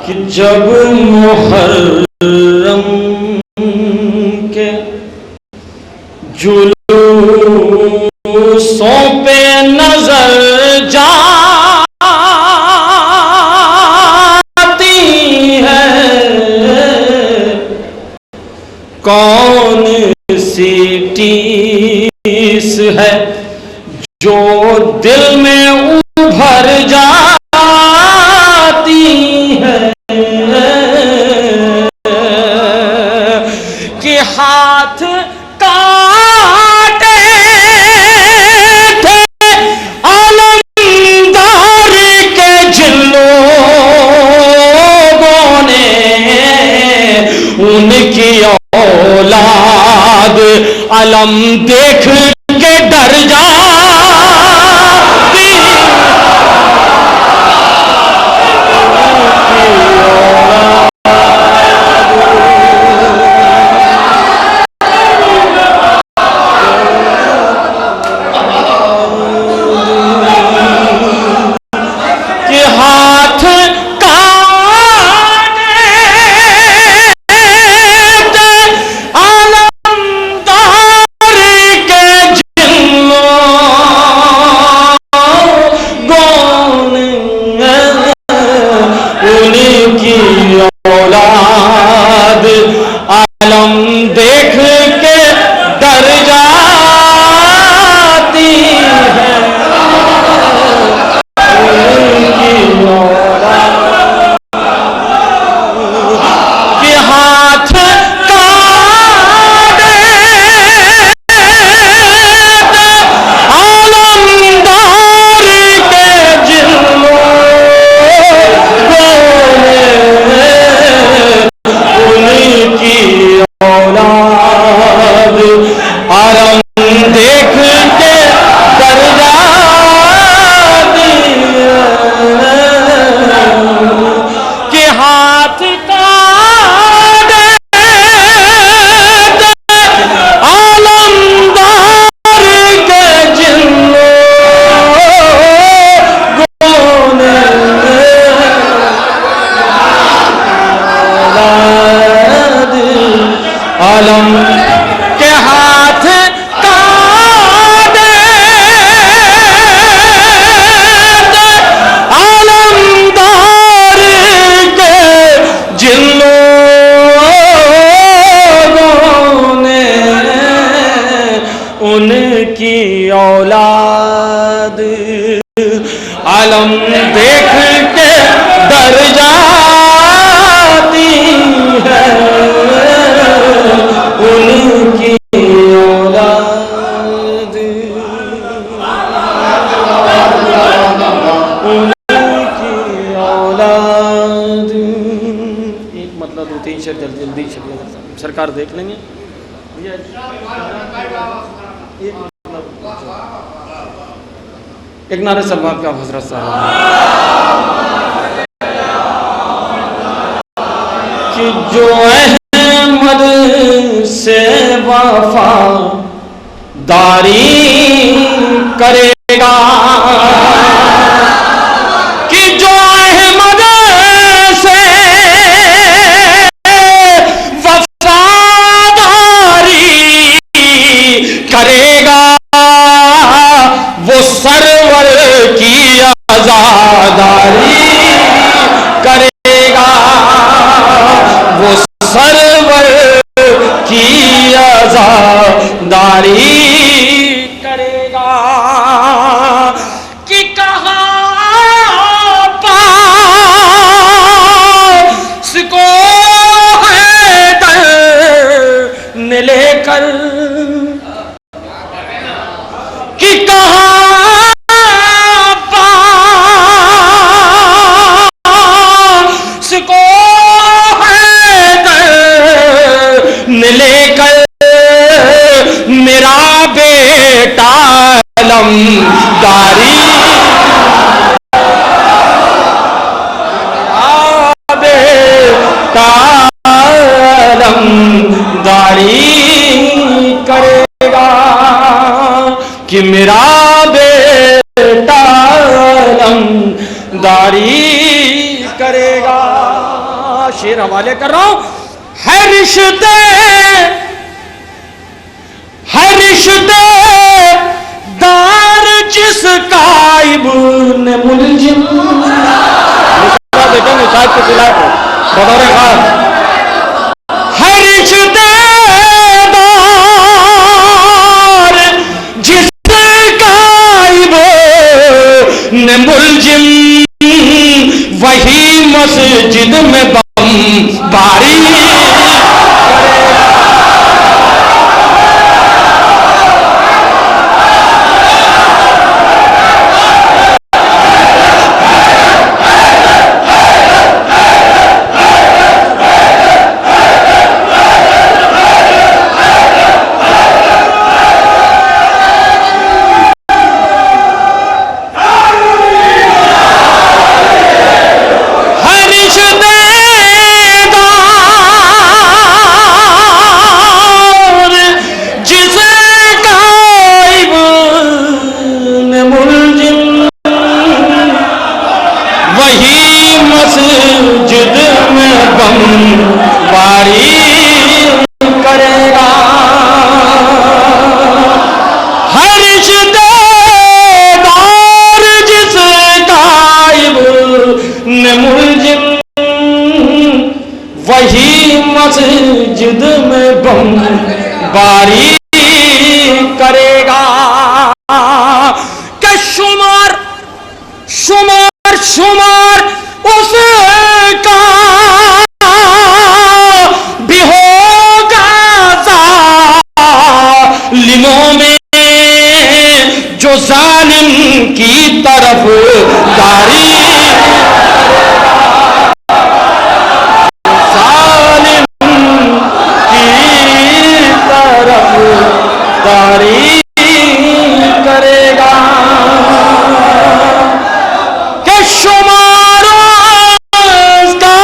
कि जब मुहर्रम के जुलूसों पे नजर जाती है, कौन सी टीस है जो दिल में उभर जाती है, कि हाथ काटे थे अलमदार के जिन लोगों ने, उनकी औलाद अलम देख के डर जाती, कि हाथ देख के डर जाती है, कि हाथ काटे आलमदार के जिन उनकी औलाद आलम देख के डर जाती है, कि हाथ काटे आलमदार के जिन लोगों ने आलम के हाथ काटे आलमदार के जिन लोगों ने, उनकी औलाद आलम देख के डर जाती है, उनकी औलाद उनकी औलाद। एक मतलब दो तीन शेर जल्दी चलिए, सरकार देख लेंगे भैया। एक नारे सलमान का हजरत साहब कि जो अहमद से वफादारी करेगा, कि जो अहमद से वफादारी करेगा, वो सरवर की आजादारी करेगा, वो सरवर की आजादारी करेगा, कि कहाँ पास को है दर ने लेकर, कि कहाँ पास को लेकर मेरा बेटा अलमदारी, मेरा बेटा अलमदारी करेगा, कि मेरा बेटा अलमदारी करेगा। शेर हवाले कर रहा हूं। है रिश्ते दार जिसका इब्न मुलजिम, देखेंगे शायद के खिलाफ बतौर खास। है रिश्तेदार जिसका इब्न मुलजिम, वही मस्जिद में बम बारी। मस्जिद में बम बारी करेगा। कि शुमार शुमार शुमार उसका भी होगा जालिमों में, जो जालिम की तरफ दारी करेगा। कि शुमार का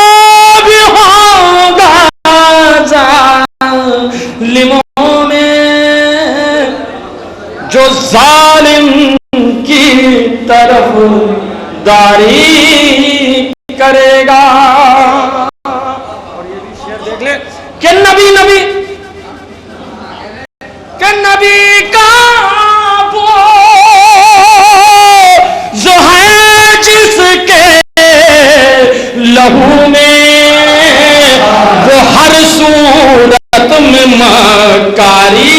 भी होगा जालिमों में, जो जालिम की तरफ दारी करेगा। और ये भी शेर देख ले कि नबी नबी का वो जो है जिसके लहू में वो हर सूरत में मकारी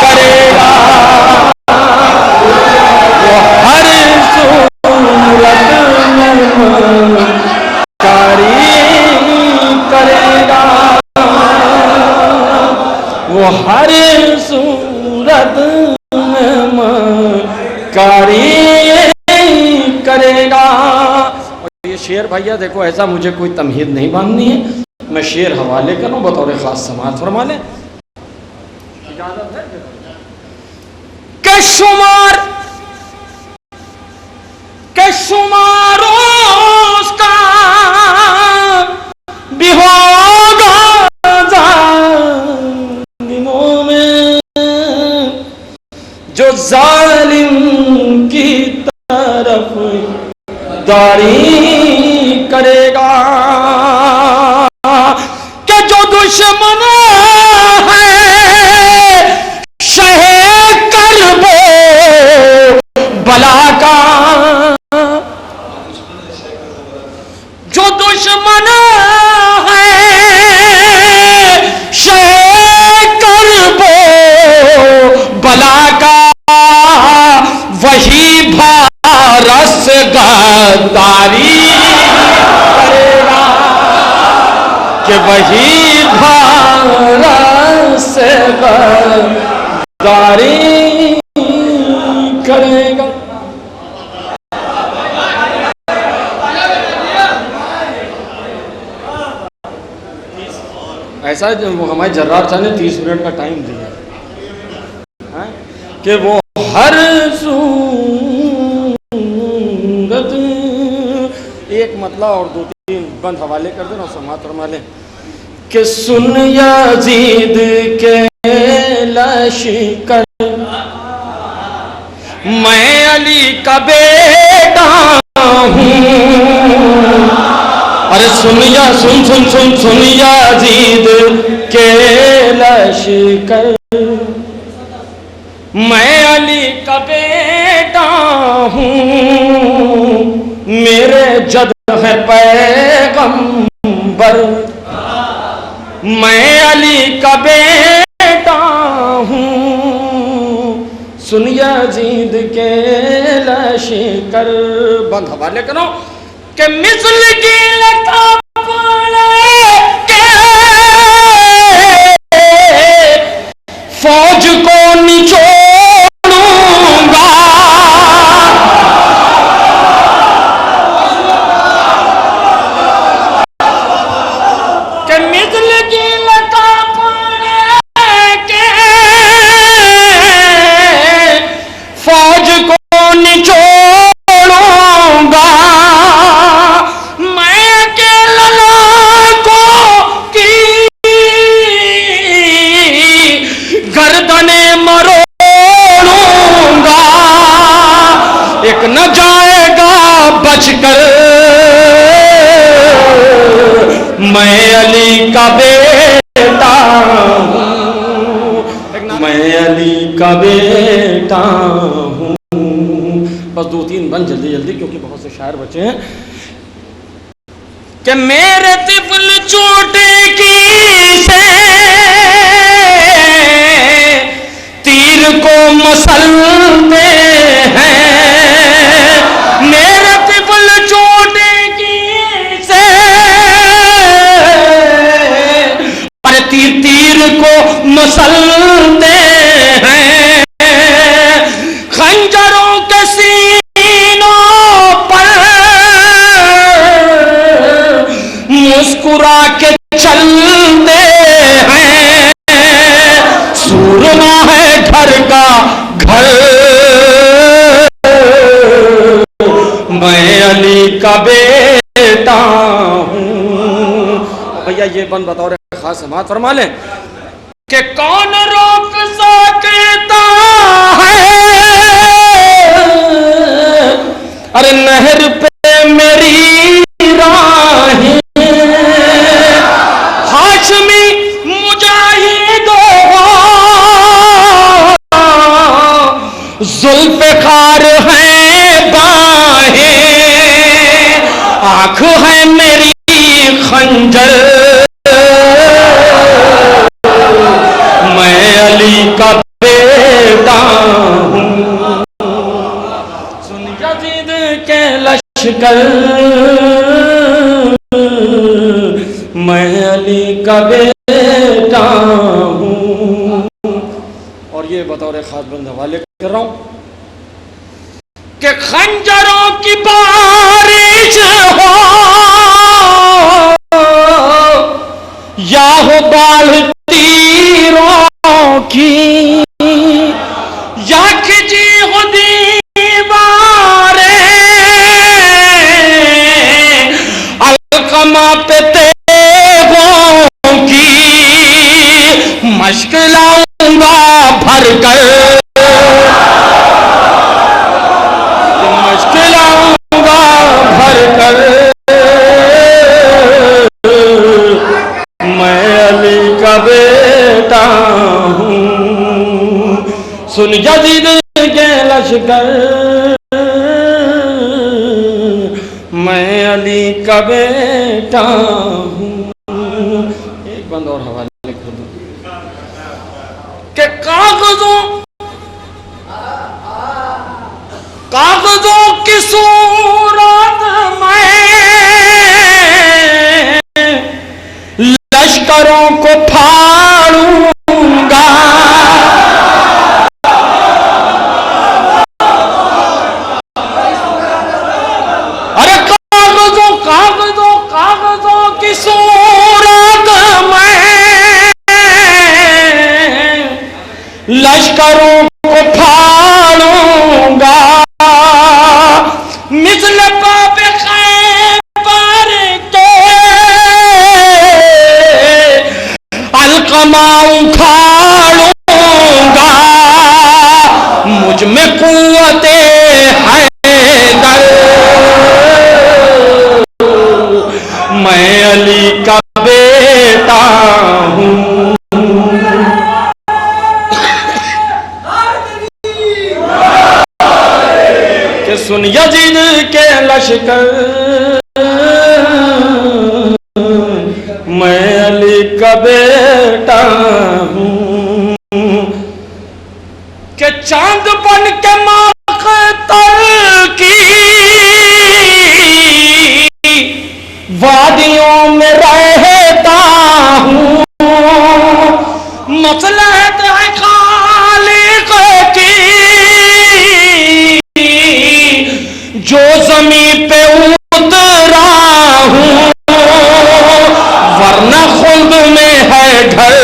करेगा। वो हर सूरत में मकारी करेगा। वो हर सूरत में मकारी करेगा। और ये शेर भैया देखो, ऐसा मुझे कोई तमहीद नहीं बांधनी है, मैं शेर हवाले करूं बतौर खास समाअत फरमा लें, इजाजत है? के शुमारों का भी होगा जालिमों में, जो जालिम की तरफ दारी करेगा। कि जो दुश्मन है शहे करबो बला का, जो दुश्मन है शहे करबो बला का, वही भारत गद्दारी करेगा। कि वही भारत से गद्दारी करेगा। ऐसा वो हमारे जर्रार साहब ने 30 मिनट का टाइम दिया है कि वो हर सूरत, एक मतलब और 2-3 बंद हवाले कर देना, समात फरमा लें। कि सुन यजीद के लश्कर, मैं अली का बेटा हूँ, अरे सुनिया सुन सुन सुन सुन याजीद के लश्कर, मैं अली का बेटा हूँ, मेरे जद है पैगंबर, मैं अली का बेटा हूँ, सुन यजीद के लश्कर। बंद हवाले करो कि मिसल की लता के फौज को निचोड़ूंगा, कि मिसल की लता के फौज को निचोड़ूंगा, मैं अकेला को की गर्दने मरोड़ूंगा, एक न जाएगा बचकर, मैं अली का बेटा हूँ, मैं अली का बेटा हूँ। बस दो तीन बन जल्दी जल्दी क्योंकि बहुत से शायर बचे हैं। कि मेरे तिफल चोटे की से तीर को मसलते हैं, मेरे तिफल चोटे की से अरे तीर तीर को मसलते हैं, खंजरों के सीनों पर मुस्कुरा के चलते हैं, सूरमा है घर का घर, मैं अली का बेटा हूँ। भैया ये बंद बतौर खास समात फरमा लें कि कौन रोक सकता है अरे नहर पे मेरी राहें, हाशमी मुजाहिदों जुल्फ़िकार हैं बाहें, आँख है मेरी खंजर, मैं अली का बेटा हूँ, सुन यजीद के लश्कर, मैं अली का बेटा हूँ। और ये बतौर खास बंद हवाले कर रहा हूँ कि खंजरों की बारिश हो या हो बाढ़ तीरों की, या खिंची हो दीवारें अलकमा पे तेगों की, मश्क लाऊंगा भर कर, मश्क लाऊंगा भर कर, मैं अली का बेटा हूँ, सुन यजीद के लश्कर, मैं अली का बेटा हूँ। एक बंद और हवाले लिख दो कि कागजों की सूरत में लश्करों को फाड़ूंगा, अरे कागजों की सूरत में लश्करों को फाड़ूंगा, मिसल पाप खैबर के अलकमा उखाड़ूंगा, मुझ में कुव्वते हैदर, मैं अली का बेटा हूँ। कि सुन यजीद के लश्कर, मैं अली का बेटा हूँ। कि चांद बन के माक़तर की वादियों में रहता हूँ। मसलहत है खालिक की जो ज़मीन पे उतरा हूँ, वरना खुल्द में है घर।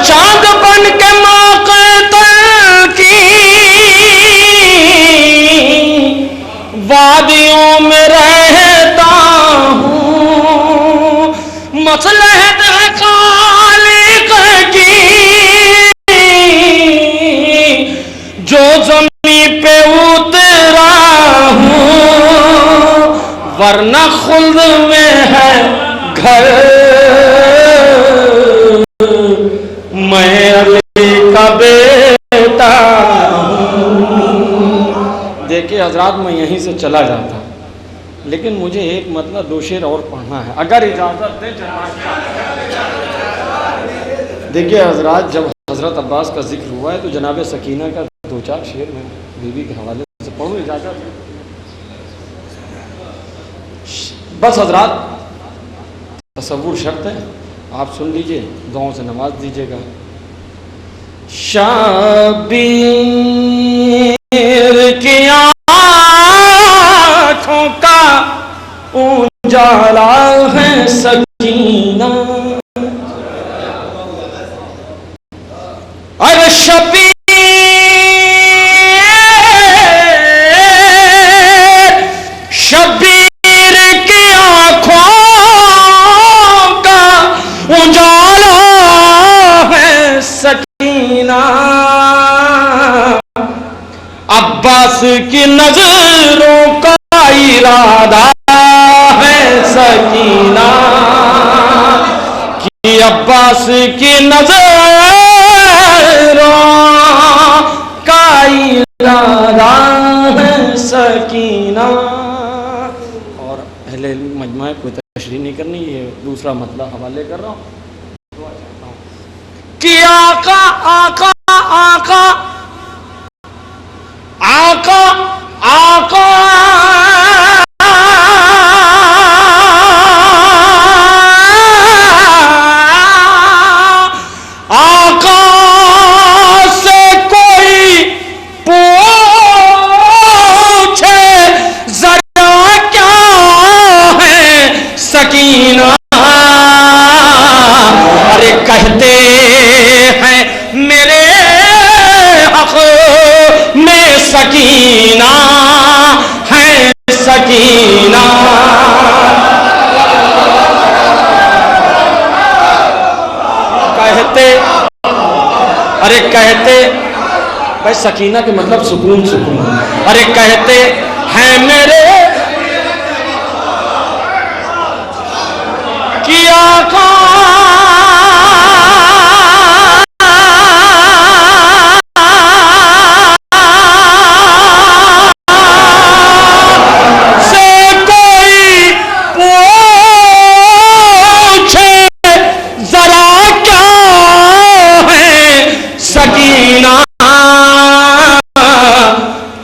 चांद बन के माक़तर की वादियों में रहता हूँ। मसलहत है खालिक की जो ज़मीन पे उतरा हूँ, वरना खुल्द में है घर। मैं अली का बेटा हूँ। देखिए हजरात, मैं यहीं से चला जाता, लेकिन मुझे एक मतलब दो शेर और पढ़ना है, अगर इजाज़त दे जनाब। देखिए हजरात, जब हज़रत अब्बास का जिक्र हुआ है तो जनाब सकीना का दो चार शेर मैं बीवी के हवाले से पढ़ूँ, इजाज़त। बस हजरात, तसव्वुर शर्त है, आप सुन लीजिए, दुआओं से नवाज दीजिएगा। शबीर की आँखों का उजाला है सकीना, अरे शबीर की आँखों उजाला है सकीना, अब्बास की नजरों का इरादा है सकीना, कि अब्बास की नजरों का इरादा है सकीना। और अहले मजमा कोई तशरीह नहीं करनी, ये दूसरा मतलब हवाले कर रहा हूँ। कि आका आका आका आका आका आका से कोई पूछे जरा क्या है सकीना, अरे कहते हैं मेरे हक में सकीना है सकीना। कहते, अरे कहते भाई सकीना के मतलब सुकून सुकून, अरे कहते हैं मेरे कि आका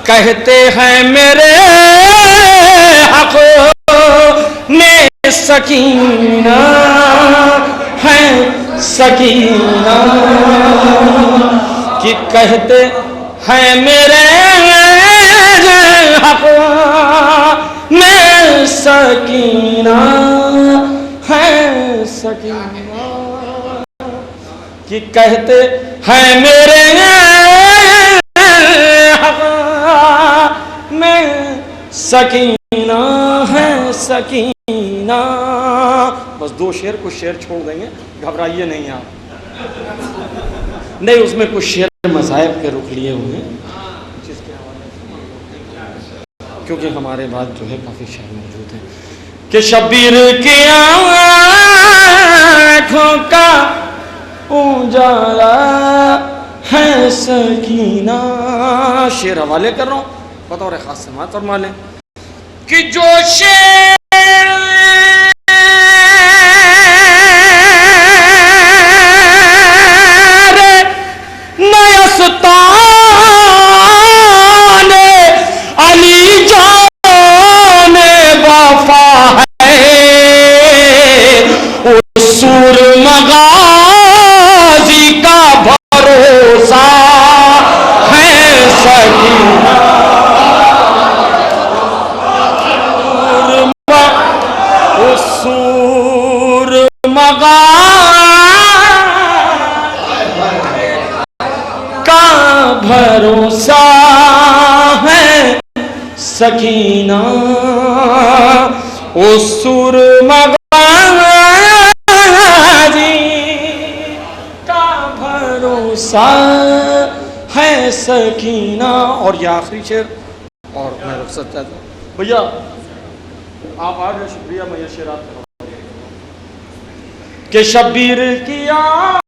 कहते हैं मेरे हक में सकीना है सकीना, कि कहते हैं मेरे हक में सकीना है सकीना, कि कहते हैं मेरे सकीना है सकीना। बस 2 शेर, कुछ शेर छोड़ देंगे, घबराइए नहीं आप। नहीं, उसमें कुछ शेर मज़ाहिब के रुख लिए हुए हैं, जिसके हवाले से, क्योंकि हमारे बाद जो है काफ़ी शेर मौजूद हैं कि शब्बीर की आँखों का उजाला है सकीना। शेर हवाले कर रहा हूँ, बतौर खास समात फरमा लें कि जो शेर नयस्तान अली जाने वफा है, उस सूर मगाजी का भरोसा है सकीना। सूर मगा का भरोसा है सकीना, उस सूर मगाजी का भरोसा है सकीना। और ये आखिरी शेर, और मैं रुखसत चाहता हूँ भैया, आप आ गए, शुक्रिया। मैं ये शेर आपको कि शब्बीर की आँखों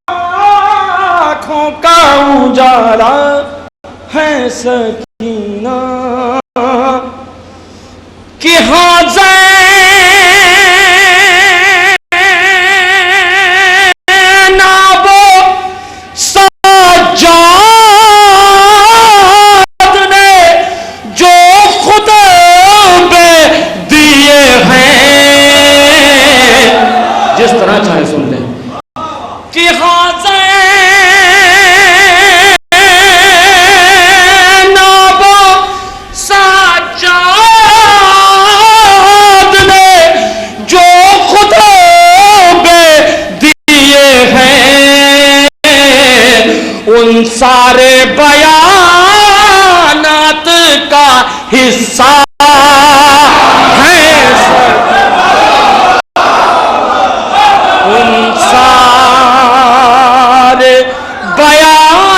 का उजाला है सकीना, कि हाँ ज़ैनबो सज्जाद ने जो खुदा दिए हैं, जिस तरह चाहे सुन लें कि हाँ ज़ैनबो सज्जाद ने जो खुदा दिए हैं, उन सारे बयानात का हिस्सा है उन सारे बयान